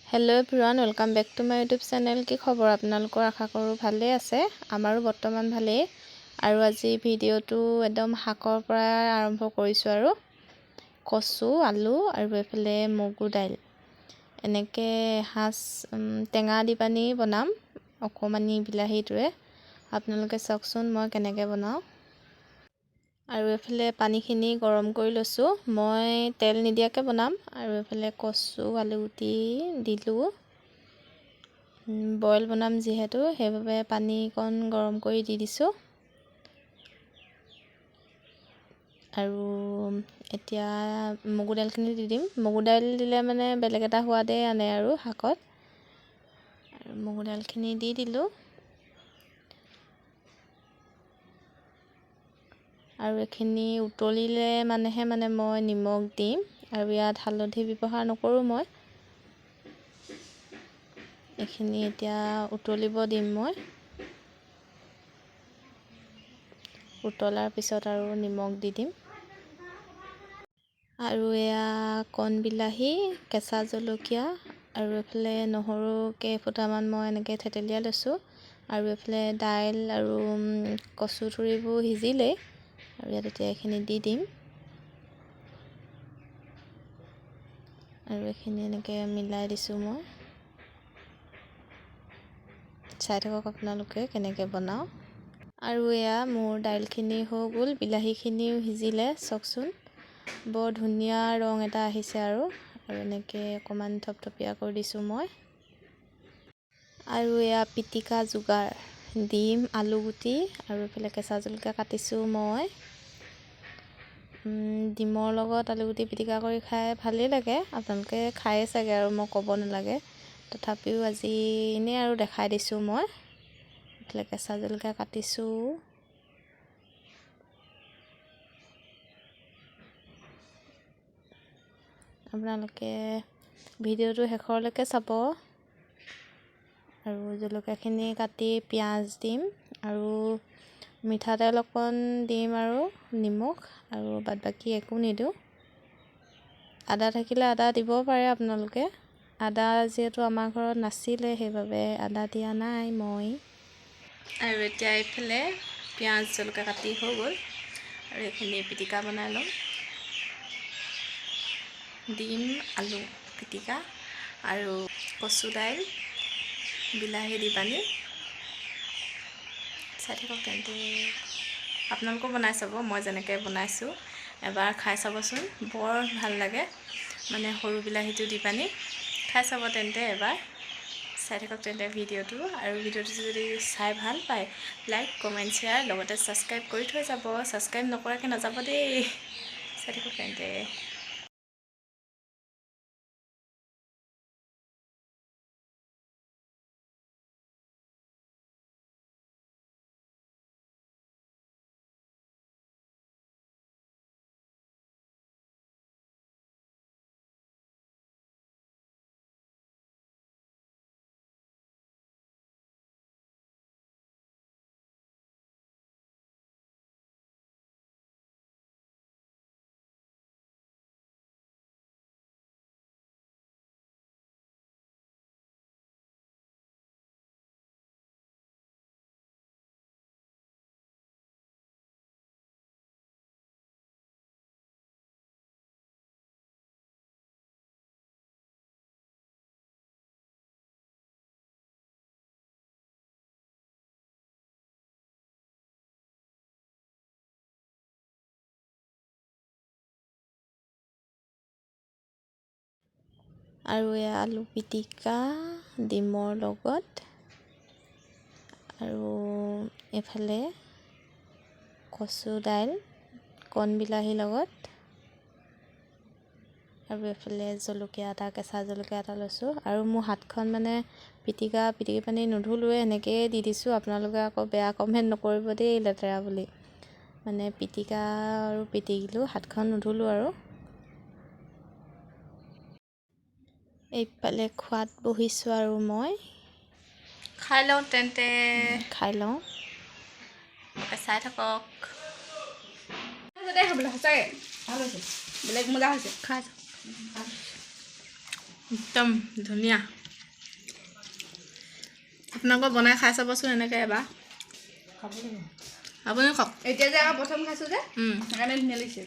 Hello' everyone, welcome back to my YouTube channel. কি খবৰ আপোনালোকৰ? আশা কৰোঁ ভালেই আছে। আমাৰো বৰ্তমান ভালেই। আৰু আজি ভিডিঅ'টো একদম শাকৰ পৰা আৰম্ভ কৰিছোঁ। আৰু কচু, আলু আৰু এইফালে মগু দাইল এনেকৈ সাজ টেঙা দি পানি বনাম, অকণমানি বিলাহীটোৰে। আপোনালোকে চাওকচোন মই কেনেকৈ বনাওঁ। আৰু এইফালে পানীখিনি গৰম কৰি লৈছোঁ। মই তেল নিদিয়াকৈ বনাম। আৰু এইফালে কচু আলুগুটি দিলোঁ। বইল বনাম যিহেতু, সেইবাবে পানীকণ গৰম কৰি দি দিছোঁ। আৰু এতিয়া মগু দাইলখিনি দি দিম। মগু দাইল দিলে মানে বেলেগ এটা সোৱাদেই আনে আৰু শাকত। আৰু মগু দাইলখিনি দি দিলোঁ। আৰু এইখিনি উতলিলে মানেহে মই নিমখ দিম। আৰু ইয়াত হালধি ব্যৱহাৰ নকৰোঁ মই। এইখিনি এতিয়া উতলিব দিম মই। উতলাৰ পিছত আৰু নিমখ দি দিম। আৰু এয়া কণ বিলাহী, কেঁচা জলকীয়া আৰু এইফালে নহৰু কেইফুটামান মই এনেকৈ থেতেলিয়াই লৈছোঁ। আৰু এইফালে দাইল আৰু কচু থুৰিবোৰ সিজিলেই। আৰু ইয়াত এতিয়া এইখিনি দি দিম। আৰু এইখিনি এনেকৈ মিলাই দিছোঁ মই। চাই থাকক আপোনালোকে কেনেকৈ বনাওঁ। আৰু এয়া মোৰ দাইলখিনি হৈ গ'ল, বিলাহীখিনিও সিজিলে। চাওকচোন বৰ ধুনীয়া ৰং এটা আহিছে। আৰু এনেকৈ অকণমান থপথপীয়া কৰি দিছোঁ মই। আৰু এয়া পিটিকা যোগাৰ, ডিম, আলুগুটি আৰু এইফালে কেঁচা জলকীয়া কাটিছোঁ মই। ডিমৰ লগত আলুগুটি পিটিকা কৰি খাই ভালেই লাগে। আপোনালোকে খায়ে চাগে, আৰু মই ক'ব নালাগে। তথাপিও আজি এনেই আৰু দেখাই দিছোঁ মই। এইফালে কেঁচা জলকীয়া কাটিছোঁ। আপোনালোকে ভিডিঅ'টো শেষৰলৈকে চাব। আৰু জলকীয়াখিনি কাটি পিঁয়াজ দিম আৰু মিঠাতেল অকণ দিম আৰু নিমখ, আৰু বাদ বাকী একো নিদিওঁ। আদা থাকিলে আদা দিব পাৰে আপোনালোকে। আদা যিহেতু আমাৰ ঘৰত নাছিলে, সেইবাবে আদা দিয়া নাই মই। আৰু এতিয়া এইফালে পিঁয়াজ জলকীয়া কাটি হৈ গ'ল। আৰু এইখিনি পিটিকা বনাই ল'ম। ডিম আলু পিটিকা আৰু কচু দাইল, বিলাহী দি পানি। চাই থাকক তেন্তে। আপোনালোকেও বনাই চাব, মই যেনেকৈ বনাইছোঁ। এবাৰ খাই চাবচোন, বৰ ভাল লাগে। সৰু বিলাহীটো দি পানি খাই চাব তেন্তে এবাৰ। চাই থাকক তেন্তে ভিডিঅ'টো। আৰু ভিডিঅ'টো যদি চাই ভাল পায়, লাইক কমেণ্ট শ্বেয়াৰ লগতে ছাবস্ক্ৰাইব কৰি থৈ যাব। ছাবস্ক্ৰাইব নকৰাকৈ নাযাব দেই। চাই থাকক তেন্তে। আৰু এয়া আলু পিটিকা ডিমৰ লগত, আৰু এইফালে কচু দাইল কণ বিলাহীৰ লগত, আৰু এইফালে জলকীয়া এটা, কেঁচা জলকীয়া এটা লৈছোঁ। আৰু মোৰ হাতখন পিটিকি পানি নুধুলোৱে, এনেকৈয়ে দি দিছোঁ। আপোনালোকে আকৌ বেয়া কমেণ্ট নকৰিব দেই, লেতেৰা বুলি। পিটিকা আৰু পিটিকিলোঁ, হাতখন নুধুলোঁ। আৰু এইফালে খোৱাত বহিছোঁ। আৰু মই খাই লওঁ তেন্তে। খাই লওঁ, চাই থাকক। সঁচাকৈ ভাল হৈছে, বেলেগ মজা হৈছে। খাই একদম ধুনীয়া। আপোনালোকৰ বনাই খাই চাবচোন এনেকৈ এবাৰ আপুনি কওক এতিয়া যে আকৌ প্ৰথম খাইছোঁ যে সেইকাৰণে ধুনীয়া লাগিছে